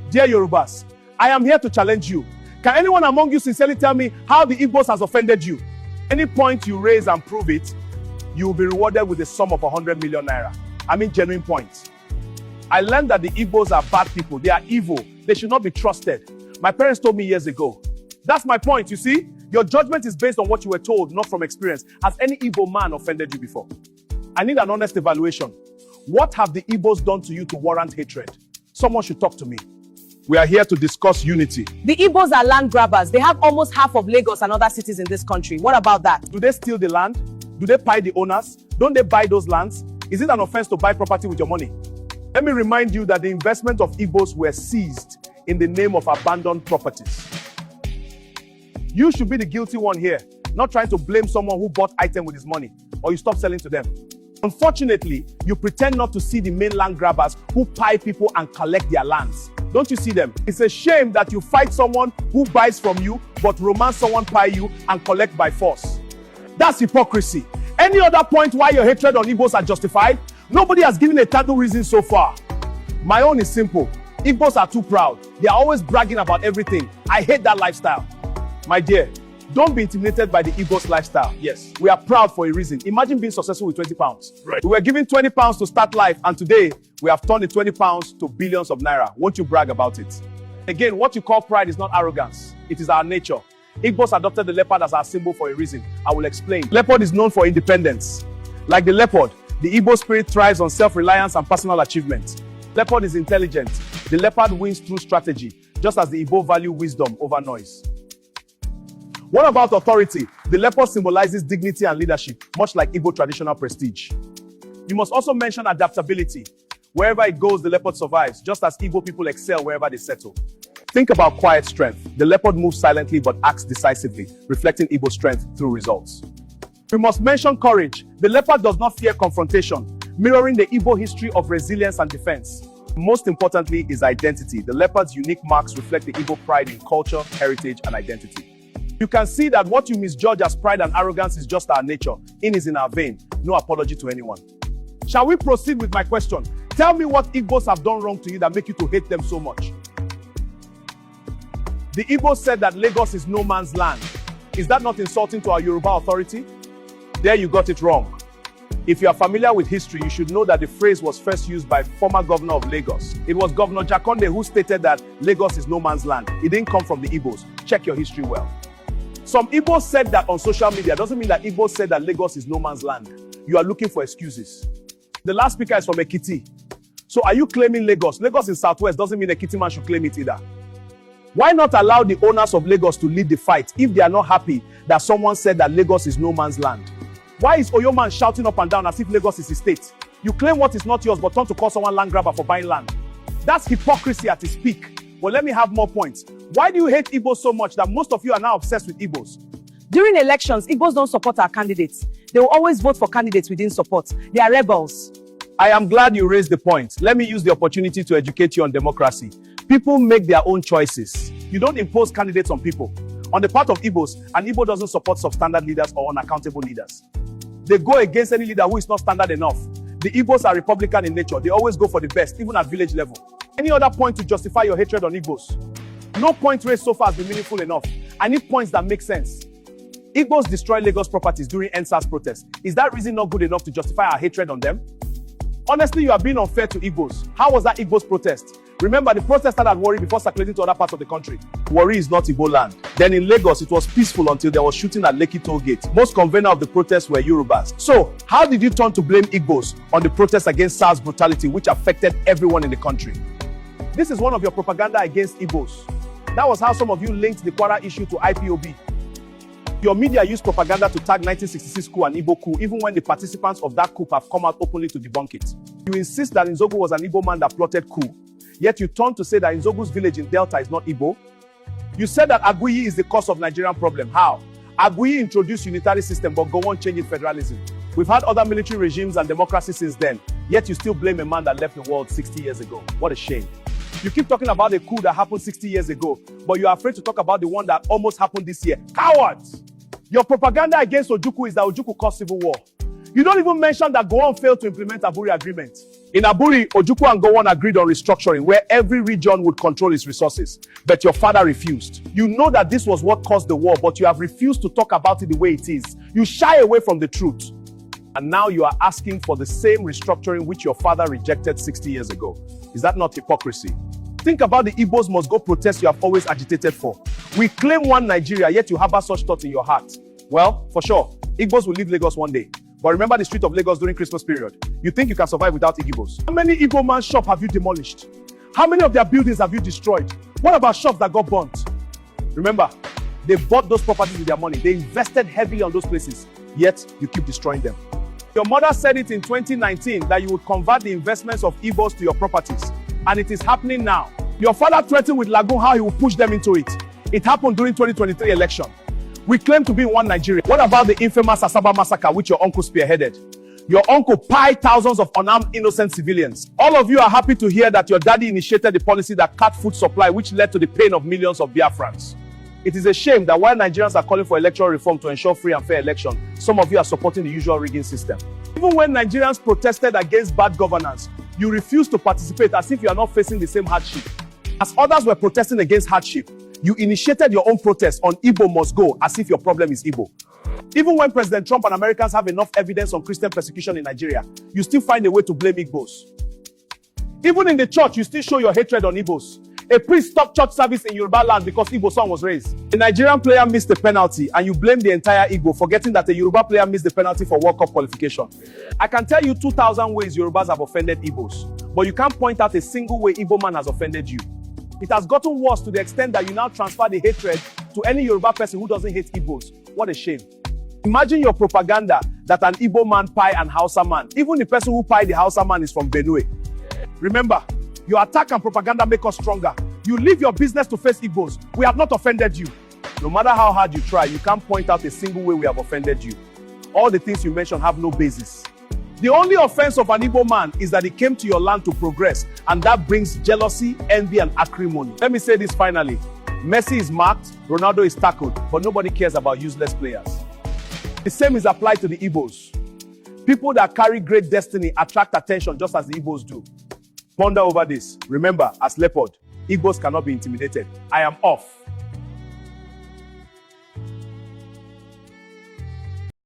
Dear Yorubas, I am here to challenge you. Can anyone among you sincerely tell me how the Igbos has offended you? Any point you raise and prove it, you will be rewarded with a sum of 100 million naira. I mean genuine points. I learned that the Igbos are bad people. They are evil. They should not be trusted. My parents told me years ago. That's my point, you see? Your judgment is based on what you were told, not from experience. Has any Igbo man offended you before? I need an honest evaluation. What have the Igbos done to you to warrant hatred? Someone should talk to me. We are here to discuss unity. The Igbos are land grabbers. They have almost half of Lagos and other cities in this country. What about that? Do they steal the land? Do they pay the owners? Don't they buy those lands? Is it an offense to buy property with your money? Let me remind you that the investment of Igbos were seized in the name of abandoned properties. You should be the guilty one here, not trying to blame someone who bought item with his money, or you stop selling to them. Unfortunately, you pretend not to see the main land grabbers who pay people and collect their lands. Don't you see them? It's a shame that you fight someone who buys from you, but romance someone pay you and collect by force. That's hypocrisy. Any other point why your hatred on Igbos are justified? Nobody has given a tangible reason so far. My own is simple. Igbos are too proud. They are always bragging about everything. I hate that lifestyle. My dear, don't be intimidated by the Igbos lifestyle. Yes, we are proud for a reason. Imagine being successful with 20 pounds. Right. We were given 20 pounds to start life, and today we have turned the 20 pounds to billions of naira. Won't you brag about it? Again, what you call pride is not arrogance. It is our nature. Igbos adopted the leopard as our symbol for a reason. I will explain. Leopard is known for independence. Like the leopard, the Igbo spirit thrives on self-reliance and personal achievement. Leopard is intelligent. The leopard wins through strategy, just as the Igbo value wisdom over noise. What about authority? The leopard symbolizes dignity and leadership, much like Igbo traditional prestige. You must also mention adaptability. Wherever it goes, the leopard survives, just as Igbo people excel wherever they settle. Think about quiet strength. The leopard moves silently but acts decisively, reflecting Igbo strength through results. We must mention courage. The leopard does not fear confrontation, mirroring the Igbo history of resilience and defense. Most importantly is identity. The leopard's unique marks reflect the Igbo pride in culture, heritage, and identity. You can see that what you misjudge as pride and arrogance is just our nature. In is in our vein. No apology to anyone. Shall we proceed with my question? Tell me what Igbos have done wrong to you that make you to hate them so much. The Igbos said that Lagos is no man's land. Is that not insulting to our Yoruba authority? There you got it wrong. If you are familiar with history, you should know that the phrase was first used by former governor of Lagos. It was Governor Jakonde who stated that Lagos is no man's land. It didn't come from the Igbos. Check your history well. Some Igbos said that on social media. Doesn't mean that Igbos said that Lagos is no man's land. You are looking for excuses. The last speaker is from Ekiti. So are you claiming Lagos? Lagos in Southwest doesn't mean Ekiti man should claim it either. Why not allow the owners of Lagos to lead the fight if they are not happy that someone said that Lagos is no man's land? Why is Oyo man shouting up and down as if Lagos is his state? You claim what is not yours but turn to call someone land grabber for buying land. That's hypocrisy at its peak. Well, let me have more points. Why do you hate Igbos so much that most of you are now obsessed with Igbos? During elections, Igbos don't support our candidates. They will always vote for candidates we didn't support. They are rebels. I am glad you raised the point. Let me use the opportunity to educate you on democracy. People make their own choices. You don't impose candidates on people. On the part of Igbos, an Igbo doesn't support substandard leaders or unaccountable leaders. They go against any leader who is not standard enough. The Igbos are Republican in nature. They always go for the best, even at village level. Any other point to justify your hatred on Igbos? No point raised so far has been meaningful enough. I need points that make sense. Igbos destroy Lagos properties during NSAS protests. Is that reason not good enough to justify our hatred on them? Honestly, you are being unfair to Igbos. How was that Igbos protest? Remember, the protest started at Warri before circulating to other parts of the country. Warri is not Igbo land. Then in Lagos, it was peaceful until there was shooting at Lekki toll gate. Most conveners of the protests were Yorubas. So, how did you turn to blame Igbos on the protests against SARS brutality, which affected everyone in the country? This is one of your propaganda against Igbos. That was how some of you linked the Kwara issue to IPOB. Your media used propaganda to tag 1966 coup and Igbo coup, even when the participants of that coup have come out openly to debunk it. You insist that Nzogu was an Igbo man that plotted coup, yet you turn to say that Nzogu's village in Delta is not Igbo. You said that Aguiyi is the cause of Nigerian problem. How? Aguiyi introduced unitary system, but go on changing federalism. We've had other military regimes and democracy since then, yet you still blame a man that left the world 60 years ago. What a shame. You keep talking about the coup that happened 60 years ago, but you are afraid to talk about the one that almost happened this year. Cowards! Your propaganda against Ojukwu is that Ojukwu caused civil war. You don't even mention that Gowon failed to implement Aburi Agreement. In Aburi, Ojukwu and Gowon agreed on restructuring where every region would control its resources, but your father refused. You know that this was what caused the war, but you have refused to talk about it the way it is. You shy away from the truth. And now you are asking for the same restructuring which your father rejected 60 years ago. Is that not hypocrisy? Think about the Igbos must go protest you have always agitated for. We claim one Nigeria, yet you harbor such thoughts in your heart. Well, for sure, Igbos will leave Lagos one day. But remember the street of Lagos during Christmas period. You think you can survive without Igbos? How many Igbo man's shops have you demolished? How many of their buildings have you destroyed? What about shops that got burnt? Remember, they bought those properties with their money. They invested heavily on those places, yet you keep destroying them. Your mother said it in 2019 that you would convert the investments of Igbos to your properties, and it is happening now. Your father threatened with Lagoon how he will push them into it. It happened during 2023 election. We claim to be in one Nigeria. What about the infamous Asaba massacre which your uncle spearheaded? Your uncle pied thousands of unarmed innocent civilians. All of you are happy to hear that your daddy initiated the policy that cut food supply, which led to the pain of millions of Biafrans. It is a shame that while Nigerians are calling for electoral reform to ensure free and fair election, some of you are supporting the usual rigging system. Even when Nigerians protested against bad governance, you refused to participate as if you are not facing the same hardship. As others were protesting against hardship, you initiated your own protest on Igbo must go as if your problem is Igbo. Even when President Trump and Americans have enough evidence on Christian persecution in Nigeria, you still find a way to blame Igbos. Even in the church, you still show your hatred on Igbos. A priest stopped church service in Yoruba land because Igbo son was raised. A Nigerian player missed the penalty and you blame the entire Igbo, forgetting that a Yoruba player missed the penalty for World Cup qualification. I can tell you 2,000 ways Yorubas have offended Igbos, but you can't point out a single way Igbo man has offended you. It has gotten worse to the extent that you now transfer the hatred to any Yoruba person who doesn't hate Igbos. What a shame. Imagine your propaganda that an Igbo man pie an Hausa man. Even the person who pie the Hausa man is from Benue. Remember, your attack and propaganda make us stronger. You leave your business to face Igbos. We have not offended you. No matter how hard you try, you can't point out a single way we have offended you. All the things you mentioned have no basis. The only offense of an Igbo man is that he came to your land to progress, and that brings jealousy, envy, and acrimony. Let me say this finally. Messi is marked, Ronaldo is tackled, but nobody cares about useless players. The same is applied to the Igbos. People that carry great destiny attract attention just as the Igbos do. Ponder over this. Remember, as leopard, Igbos cannot be intimidated. I am off.